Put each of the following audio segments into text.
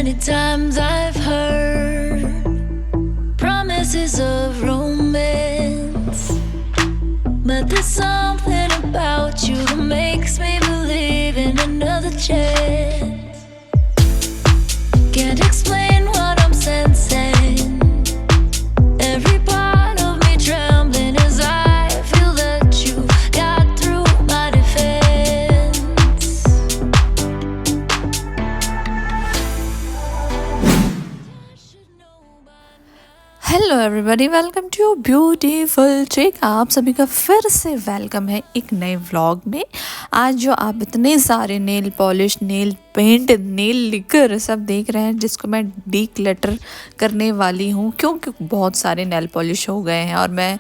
many times I've heard promises of romance, but there's something about you that makes me believe in another chance. Can't explain what I'm sensing. Every part of me trembling as I feel that you got through my defense. Hello everybody, welcome to beautiful trick. आप सभी का फिर से welcome है एक नए vlog में। आज जो आप इतने सारे nail polish, nail paint, nail lacquer सब देख रहे हैं, जिसको मैं डी क्लटर करने वाली हूँ, क्योंकि बहुत सारे नेल पॉलिश हो गए हैं और मैं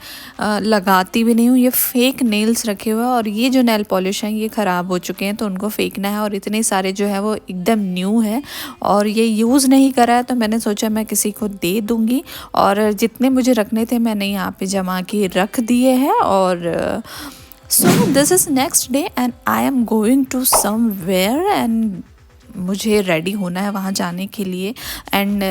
लगाती भी नहीं हूँ। ये फेक नेल्स रखे हुए हैं और ये जो नेल पॉलिश हैं ये ख़राब हो चुके हैं, तो उनको फेंकना है। और इतने सारे जो है वो एकदम न्यू है और ये यूज़ नहीं करा है, तो मैंने सोचा मैं किसी को दे दूँगी। और जितने मुझे रखने थे मैंने यहाँ पे जमा के रख दिए हैं। और so this is next day and I am going to somewhere and मुझे रेडी होना है वहाँ जाने के लिए। एंड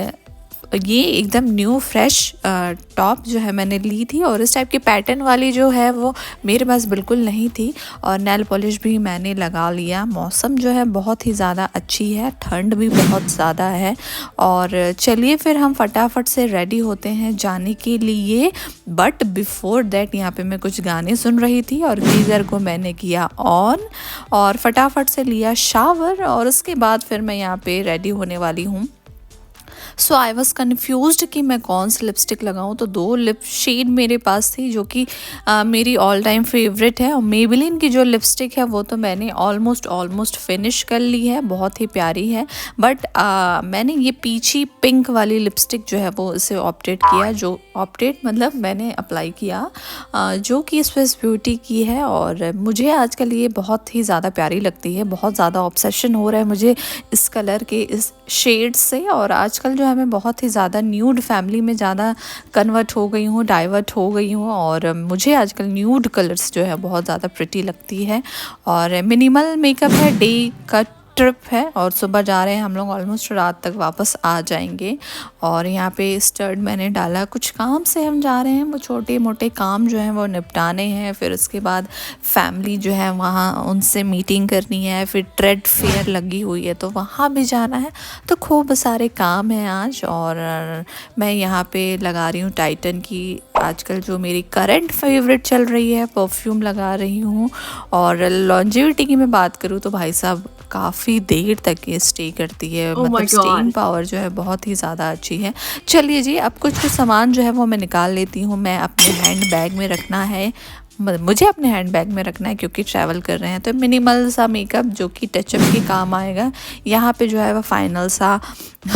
ये एकदम न्यू फ्रेश टॉप जो है मैंने ली थी और इस टाइप की पैटर्न वाली जो है वो मेरे पास बिल्कुल नहीं थी। और नेल पॉलिश भी मैंने लगा लिया। मौसम जो है बहुत ही ज़्यादा अच्छी है, ठंड भी बहुत ज़्यादा है। और चलिए फिर हम फटाफट से रेडी होते हैं जाने के लिए। बट बिफोर दैट यहाँ पे मैं कुछ गाने सुन रही थी और गीज़र को मैंने किया ऑन और फटाफट से लिया शावर और उसके बाद फिर मैं यहाँ पे रेडी होने वाली हूँ। सो आई वॉज कन्फ्यूज्ड कि मैं कौन सी लिपस्टिक लगाऊं। तो दो लिप शेड मेरे पास थी जो कि मेरी ऑल टाइम फेवरेट है। और मेबेलिन की जो लिपस्टिक है वो तो मैंने ऑलमोस्ट फिनिश कर ली है, बहुत ही प्यारी है। बट मैंने ये पीछी पिंक वाली लिपस्टिक जो है वो इसे ऑप्टेट किया, जो ऑप्टेट मतलब मैंने अप्लाई किया, जो कि स्विस ब्यूटी की है। और मुझे आजकल ये बहुत ही ज़्यादा प्यारी लगती है, बहुत ज़्यादा ऑब्सेशन हो रहा है मुझे इस कलर के, इस शेड से। और आजकल जो है मैं बहुत ही ज़्यादा न्यूड फैमिली में ज़्यादा कन्वर्ट हो गई हूँ, डाइवर्ट हो गई हूँ। और मुझे आजकल न्यूड कलर्स जो है बहुत ज़्यादा प्रिटी लगती है। और मिनिमल मेकअप है, डे का ट्रिप है और सुबह जा रहे हैं हम लोग, ऑलमोस्ट रात तक वापस आ जाएंगे। और यहाँ पे स्टर्ड मैंने डाला, कुछ काम से हम जा रहे हैं, वो छोटे मोटे काम जो हैं वो निपटाने हैं। फिर उसके बाद फैमिली जो है वहाँ उनसे मीटिंग करनी है, फिर ट्रेड फेयर लगी हुई है तो वहाँ भी जाना है। तो खूब सारे काम हैं आज। और मैं यहाँ पे लगा रही हूँ टाइटन की आजकल जो मेरी करंट फेवरेट चल रही है, परफ्यूम लगा रही हूँ। और लॉन्जेविटी की मैं बात करूँ तो भाई साहब काफ़ी देर तक ये स्टे करती है, मतलब स्टेइंग पावर जो है बहुत ही ज़्यादा अच्छी है। चलिए जी, अब कुछ सामान जो है वो मैं निकाल लेती हूँ। मैं अपने हैंड बैग में रखना है, मुझे अपने हैंड बैग में रखना है क्योंकि ट्रैवल कर रहे हैं। तो मिनिमल सा मेकअप जो कि टचअप के काम आएगा। यहाँ पे जो है वो फाइनल सा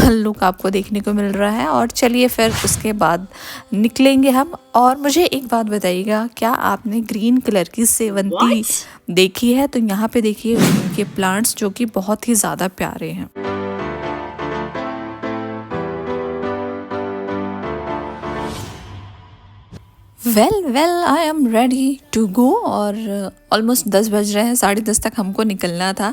लुक आपको देखने को मिल रहा है। और चलिए फिर उसके बाद निकलेंगे हम। और मुझे एक बात बताइएगा, क्या आपने ग्रीन कलर की सेवंती देखी है? तो यहाँ पे देखिए उनके प्लांट्स जो कि बहुत ही ज़्यादा प्यारे हैं। Well I am ready to go. और ऑलमोस्ट 10 बज रहे हैं, 10:30 तक हमको निकलना था।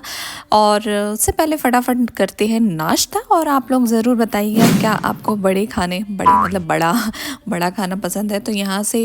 और उससे पहले फटाफट करते हैं नाश्ता। और आप लोग ज़रूर बताइए क्या आपको बड़े मतलब बड़ा खाना पसंद है। तो यहाँ से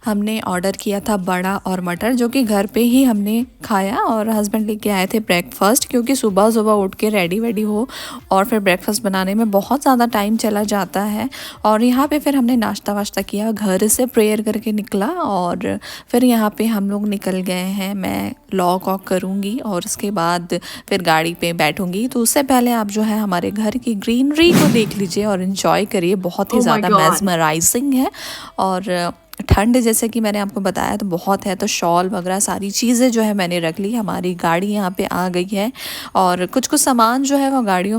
हमने ऑर्डर किया था बड़ा और मटर, जो कि घर पे ही हमने खाया। और हस्बैंड लेके आए थे ब्रेकफास्ट, क्योंकि सुबह सुबह उठ के रेडी हो और फिर ब्रेकफास्ट बनाने में बहुत ज़्यादा टाइम चला जाता है। और यहाँ पे फिर हमने नाश्ता वाश्ता किया, घर से प्रेयर करके निकला और फिर यहाँ पे हम लोग निकल गए हैं। मैं लॉक ऑक करूँगी और उसके बाद फिर गाड़ी पे बैठूँगी। तो उससे पहले आप जो है हमारे घर की ग्रीनरी को देख लीजिए और इन्जॉय करिए, बहुत ही ज़्यादा मेस्मराइजिंग है। और ठंड जैसे कि मैंने आपको बताया तो बहुत है, तो शॉल वगैरह सारी चीज़ें जो है मैंने रख ली। हमारी गाड़ी यहाँ पे आ गई है और कुछ सामान जो है वो गाड़ी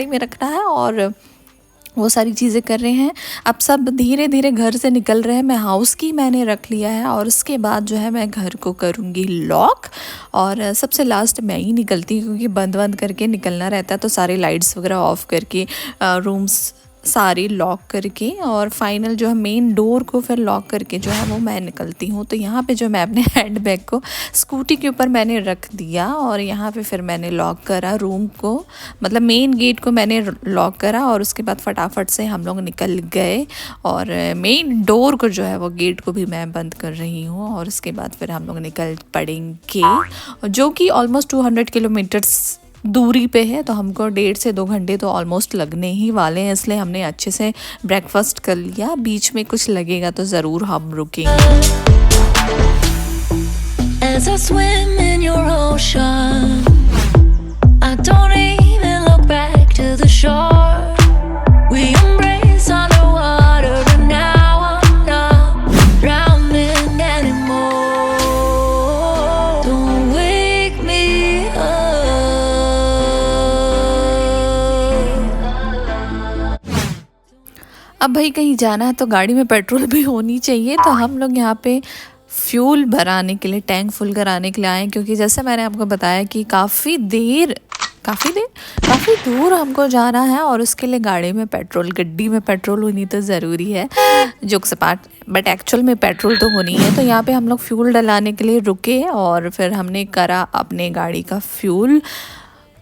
में रखना है और वो सारी चीज़ें कर रहे हैं। अब सब धीरे धीरे घर से निकल रहे हैं। मैं हाउस की मैंने रख लिया है और उसके बाद जो है मैं घर को करूँगी लॉक। और सबसे लास्ट मैं ही निकलती हूँ, क्योंकि बंद करके निकलना रहता है, तो सारे लाइट्स वगैरह ऑफ करके रूम्स सारी लॉक करके और फाइनल जो है मेन डोर को फिर लॉक करके जो है वो मैं निकलती हूँ। तो यहाँ पे जो मैं अपने हैंड बैग को स्कूटी के ऊपर मैंने रख दिया और यहाँ पे फिर मैंने लॉक करा रूम को, मतलब मेन गेट को मैंने लॉक करा और उसके बाद फटाफट से हम लोग निकल गए और मेन डोर को जो है वो गेट को भी मैं बंद कर रही हूँ और उसके बाद फिर हम लोग निकल पड़ेंगे, जो कि ऑलमोस्ट 200 किलोमीटर्स दूरी पे है। तो हमको 1.5 से 2 घंटे तो ऑलमोस्ट लगने ही वाले हैं, इसलिए हमने अच्छे से ब्रेकफास्ट कर लिया। बीच में कुछ लगेगा तो ज़रूर हम रुकेंगे। As I swim in your ocean, I don't even look back to the shore. We embrace underwater and now I'm not drowning anymore. Don't wake me up. अब भाई कहीं जाना है तो गाड़ी में पेट्रोल भी होनी चाहिए, तो हम लोग यहाँ पे फ्यूल भराने के लिए, टैंक फुल कराने के लिए आए, क्योंकि जैसे मैंने आपको बताया कि काफ़ी दूर हमको जाना है और उसके लिए गाड़ी में पेट्रोल, गड्डी में पेट्रोल होनी तो ज़रूरी है, जोक सपाट, बट एक्चुअल में पेट्रोल तो होनी है। तो यहाँ पे हम लोग फ्यूल डलाने के लिए रुके और फिर हमने करा अपने गाड़ी का फ्यूल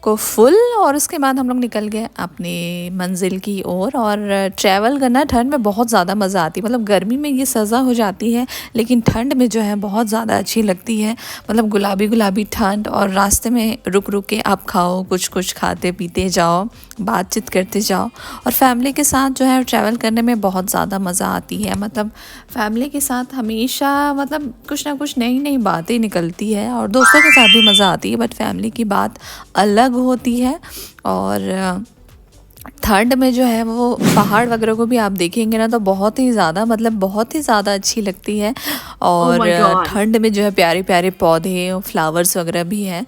को फुल और उसके बाद हम लोग निकल गए अपने मंजिल की ओर। और ट्रैवल करना ठंड में बहुत ज़्यादा मज़ा आती है, मतलब गर्मी में ये सज़ा हो जाती है लेकिन ठंड में जो है बहुत ज़्यादा अच्छी लगती है, मतलब गुलाबी गुलाबी ठंड और रास्ते में रुक रुक के आप खाओ, कुछ खाते पीते जाओ, बातचीत करते जाओ। और फैमिली के साथ जो है ट्रैवल करने में बहुत ज़्यादा मज़ा आती है, मतलब फैमिली के साथ हमेशा मतलब कुछ ना कुछ नई नई बातें निकलती है और दोस्तों के साथ भी मज़ा आती है, बट फैमिली की बात अलग होती है। और ठंड में जो है वो पहाड़ वगैरह को भी आप देखेंगे ना तो बहुत ही ज़्यादा, मतलब बहुत ही ज़्यादा अच्छी लगती है। और ठंड में जो है प्यारे प्यारे पौधे और फ्लावर्स वगैरह भी हैं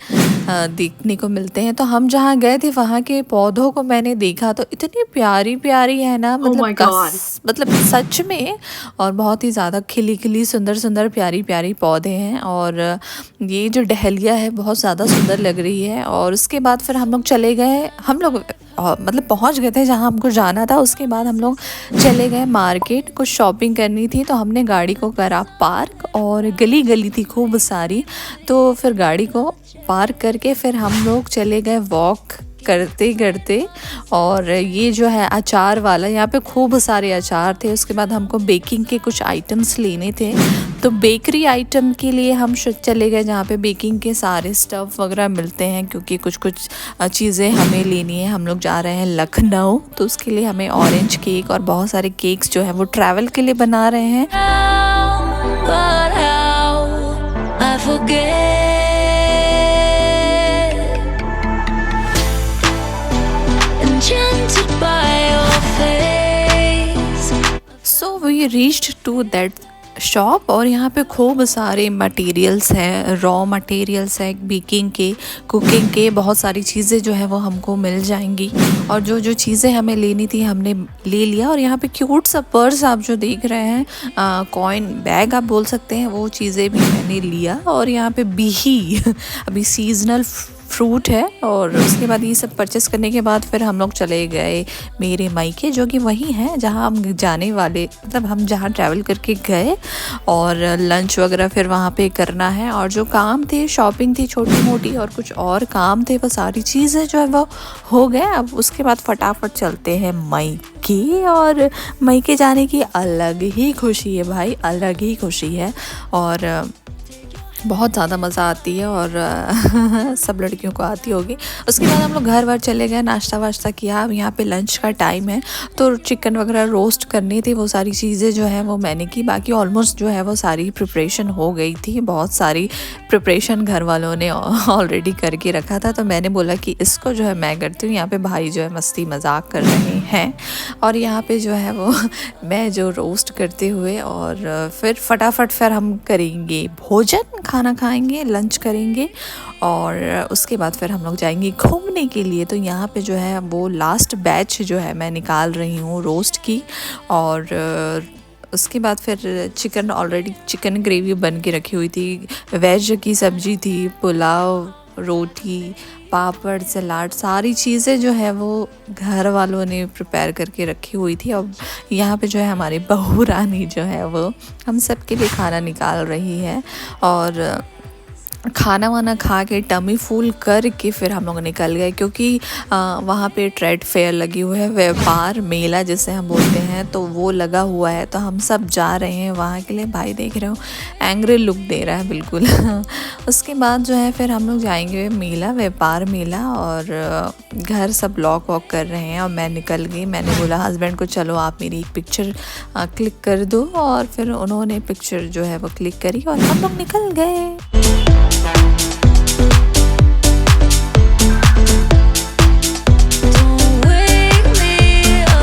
देखने को मिलते हैं। तो हम जहाँ गए थे वहाँ के पौधों को मैंने देखा तो इतनी प्यारी प्यारी है ना, मतलब सच में, और बहुत ही ज़्यादा खिली खिली सुंदर सुंदर प्यारी प्यारी पौधे हैं। और ये जो डहलिया है बहुत ज़्यादा सुंदर लग रही है। और उसके बाद फिर हम लोग चले गए, हम लोग मतलब पहुंच गए थे जहां हमको जाना था। उसके बाद हम लोग चले गए मार्केट, कुछ शॉपिंग करनी थी तो हमने गाड़ी को करा पार्क और गली गली थी खूब सारी, तो फिर गाड़ी को पार्क करके फिर हम लोग चले गए वॉक करते करते। और ये जो है अचार वाला, यहाँ पे खूब सारे अचार थे। उसके बाद हमको बेकिंग के कुछ आइटम्स लेने थे, तो बेकरी आइटम के लिए हम चले गए जहाँ पे बेकिंग के सारे स्टफ़ वगैरह मिलते हैं, क्योंकि कुछ चीज़ें हमें लेनी है। हम लोग जा रहे हैं लखनऊ, तो उसके लिए हमें ऑरेंज केक और बहुत सारे केक्स जो है वो ट्रैवल के लिए बना रहे हैं। But how I forget. Enchanted by your face. So we reached to that shop और यहाँ पे खूब सारे मटेरियल्स हैं, रॉ मटेरियल्स हैं बेकिंग के, कुकिंग के, बहुत सारी चीज़ें जो है वो हमको मिल जाएंगी। और जो जो चीज़ें हमें लेनी थी हमने ले लिया। और यहाँ पे क्यूट सा पर्स आप जो देख रहे हैं, कॉइन बैग आप बोल सकते हैं, वो चीज़ें भी मैंने लिया। और यहाँ पे बिही अभी सीजनल फ्रूट है। और उसके बाद ये सब परचेस करने के बाद फिर हम लोग चले गए मेरे मायके, जो कि वही है जहाँ हम जाने वाले, मतलब हम जहाँ ट्रैवल करके गए। और लंच वगैरह फिर वहाँ पे करना है। और जो काम थे, शॉपिंग थी छोटी मोटी और कुछ और काम थे, वो सारी चीज़ें जो है वो हो गए। अब उसके बाद फटाफट चलते हैं मायके। और मायके जाने की अलग ही खुशी है भाई, अलग ही खुशी है और बहुत ज़्यादा मज़ा आती है और सब लड़कियों को आती होगी। उसके बाद हम लोग घर वर चले गए, नाश्ता वाश्ता किया। अब यहाँ पे लंच का टाइम है तो चिकन वगैरह रोस्ट करनी थी, वो सारी चीज़ें जो है वो मैंने की। बाकी ऑलमोस्ट जो है वो सारी प्रिपरेशन हो गई थी, बहुत सारी प्रिपरेशन घर वालों ने ऑलरेडी करके रखा था। तो मैंने बोला कि इसको जो है मैं करती हूँ। यहाँ पे भाई जो है मस्ती मजाक कर रहे हैं और यहाँ पे जो है वो मैं जो रोस्ट करते हुए, और फिर फटाफट फिर हम करेंगे भोजन, खाना खाएंगे, लंच करेंगे। और उसके बाद फिर हम लोग जाएंगे घूमने के लिए। तो यहाँ पे जो है वो लास्ट बैच जो है मैं निकाल रही हूँ रोस्ट की। और उसके बाद फिर चिकन, ऑलरेडी चिकन ग्रेवी बन के रखी हुई थी, वेज की सब्जी थी, पुलाव, रोटी, पापड़ सलाद सारी चीज़ें जो है वो घर वालों ने प्रिपेयर करके रखी हुई थी। अब यहाँ पे जो है हमारी बहू रानी जो है वो हम सब के लिए खाना निकाल रही है। और खाना वाना खा के टमी फुल करके फिर हम लोग निकल गए, क्योंकि वहाँ पे ट्रेड फेयर लगी हुई है, व्यापार मेला जिसे हम बोलते हैं, तो वो लगा हुआ है। तो हम सब जा रहे हैं वहाँ के लिए। भाई देख रहे हो एंग्री लुक दे रहा है बिल्कुल। उसके बाद जो है फिर हम लोग जाएंगे मेला, व्यापार मेला, और घर सब लॉक वॉक कर रहे हैं। और मैं निकल गई। मैंने बोला हस्बैंड को चलो आप मेरी एक पिक्चर क्लिक कर दो, और फिर उन्होंने पिक्चर जो है वो क्लिक करी और हम लोग निकल गए। Don't wake me up.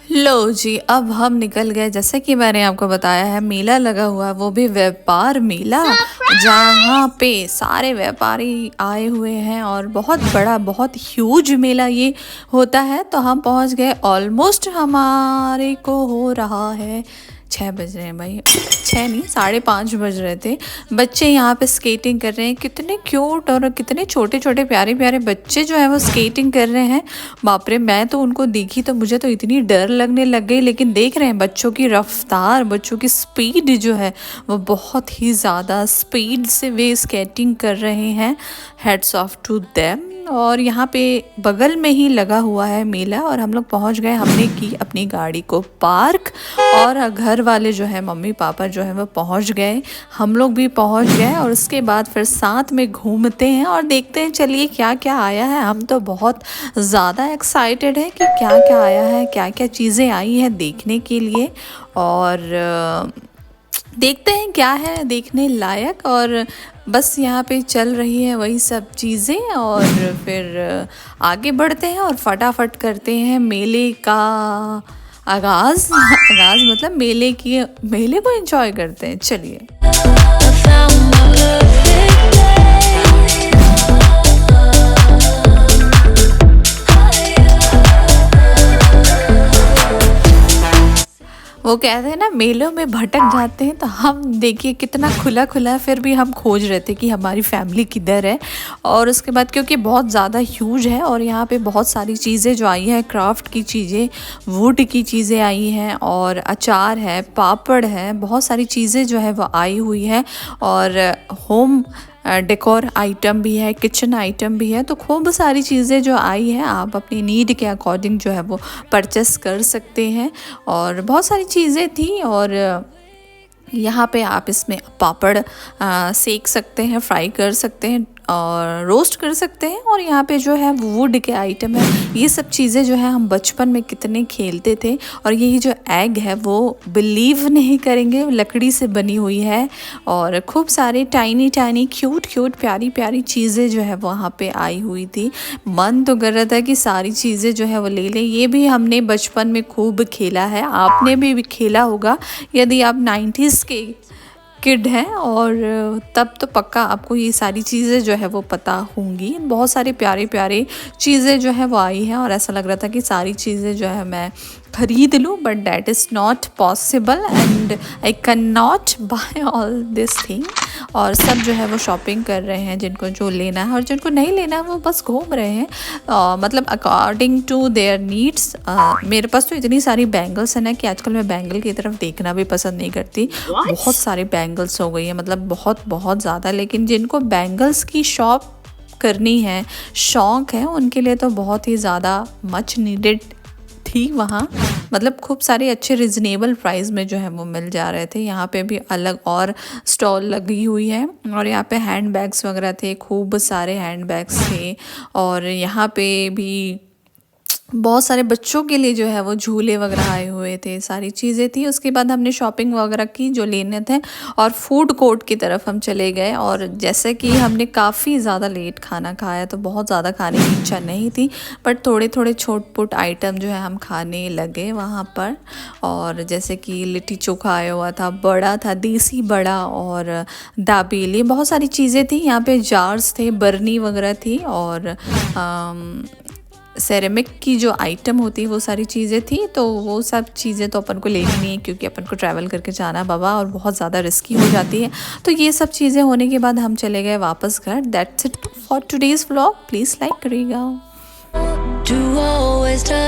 लो जी, अब हम निकल गए। जैसे कि मैंने आपको बताया है मेला लगा हुआ है, वो भी व्यापार मेला, जहाँ पे सारे व्यापारी आए हुए हैं और बहुत बड़ा बहुत ह्यूज मेला ये होता है। तो हम पहुँच गए। ऑलमोस्ट हमारे को हो रहा है 6 बज रहे हैं भाई, 6 नहीं 5:30 बज रहे थे। बच्चे यहाँ पे स्केटिंग कर रहे हैं। कितने क्यूट और कितने छोटे छोटे प्यारे प्यारे बच्चे जो है वो स्केटिंग कर रहे हैं। बाप रे, मैं तो उनको देखी तो मुझे तो इतनी डर लगने लग गई। लेकिन देख रहे हैं बच्चों की रफ्तार, बच्चों की स्पीड जो है वो बहुत ही ज़्यादा स्पीड से वे स्केटिंग कर रहे हैं। Hats off to them. और यहाँ पे बगल में ही लगा हुआ है मेला, और हम लोग पहुँच गए। हमने की अपनी गाड़ी को पार्क, और घर वाले जो है मम्मी पापा जो है वो पहुँच गए, हम लोग भी पहुँच गए। और उसके बाद फिर साथ में घूमते हैं और देखते हैं चलिए क्या क्या आया है। हम तो बहुत ज़्यादा एक्साइटेड हैं कि क्या क्या आया है, क्या क्या चीज़ें आई हैं देखने के लिए। और देखते हैं क्या है देखने लायक। और बस यहाँ पे चल रही है वही सब चीज़ें। और फिर आगे बढ़ते हैं और फटाफट करते हैं मेले का आगाज़। आगाज़ मतलब मेले को एंजॉय करते हैं। चलिए। I found my perfect वो कहते हैं ना मेलों में भटक जाते हैं, तो हम देखिए कितना खुला खुला है, फिर भी हम खोज रहे थे कि हमारी फैमिली किधर है। और उसके बाद क्योंकि बहुत ज़्यादा ह्यूज है और यहाँ पे बहुत सारी चीज़ें जो आई हैं, क्राफ्ट की चीज़ें, वुड की चीज़ें आई हैं, और अचार है, पापड़ है, बहुत सारी चीज़ें जो है वो आई हुई है। और होम डेकोर आइटम भी है, किचन आइटम भी है। तो खूब सारी चीज़ें जो आई हैं आप अपनी नीड के अकॉर्डिंग जो है वो परचेस कर सकते हैं। और बहुत सारी चीज़ें थी। और यहाँ पे आप इसमें पापड़ सेक सकते हैं, फ्राई कर सकते हैं और रोस्ट कर सकते हैं। और यहाँ पे जो है वुड के आइटम है। ये सब चीज़ें जो है हम बचपन में कितने खेलते थे। और यही जो एग है वो बिलीव नहीं करेंगे लकड़ी से बनी हुई है। और खूब सारे टाइनी टाइनी क्यूट क्यूट प्यारी प्यारी चीज़ें जो है वहाँ पे आई हुई थी। मन तो कर रहा था कि सारी चीज़ें जो है वो ले लें। ये भी हमने बचपन में खूब खेला है, आपने भी खेला होगा यदि आप 90s के किड हैं। और तब तो पक्का आपको ये सारी चीज़ें जो है वो पता होंगी। बहुत सारी प्यारे प्यारे चीज़ें जो है वो आई हैं। और ऐसा लग रहा था कि सारी चीज़ें जो है मैं ख़रीद लूँ, but that is not possible and I can not buy all this thing. और सब जो है वो शॉपिंग कर रहे हैं, जिनको जो लेना है, और जिनको नहीं लेना है वो बस घूम रहे हैं, मतलब अकॉर्डिंग टू देयर नीड्स। मेरे पास तो इतनी सारी बैंगल्स हैं ना कि आजकल मैं बैंगल की तरफ देखना भी पसंद नहीं करती। बहुत सारे बैंगल्स हो गई हैं, मतलब बहुत बहुत ज़्यादा। लेकिन जिनको बैंगल्स की शॉप करनी है, शौक़ है, उनके लिए तो बहुत ही ज़्यादा मच नीडेड थी वहाँ। मतलब खूब सारे अच्छे रिजनेबल प्राइस में जो है वो मिल जा रहे थे। यहाँ पे भी अलग और स्टॉल लगी हुई है। और यहाँ पे हैंड बैग्स वगैरह थे, खूब सारे हैंड बैग्स थे। और यहाँ पे भी बहुत सारे बच्चों के लिए जो है वो झूले वगैरह आए हुए थे, सारी चीज़ें थी। उसके बाद हमने शॉपिंग वगैरह की जो लेने थे और फूड कोर्ट की तरफ हम चले गए। और जैसे कि हमने काफ़ी ज़्यादा लेट खाना खाया तो बहुत ज़्यादा खाने की इच्छा नहीं थी, बट थोड़े थोड़े छोट-पुट आइटम जो है हम खाने लगे वहाँ पर। और जैसे कि लिट्टी चोखा आया हुआ था, बड़ा था, देसी बड़ा, और दाबेली, ये बहुत सारी चीज़ें थी। यहाँ पे जार्स थे, बरनी वगैरह थी, और सेरेमिक की जो आइटम होती है वो सारी चीज़ें थी। तो वो सब चीज़ें तो अपन को लेनी नहीं है क्योंकि अपन को ट्रैवल करके जाना है बाबा, और बहुत ज़्यादा रिस्की हो जाती है। तो ये सब चीज़ें होने के बाद हम चले गए वापस घर। That's it for today's vlog. Please like करिएगा। To always touch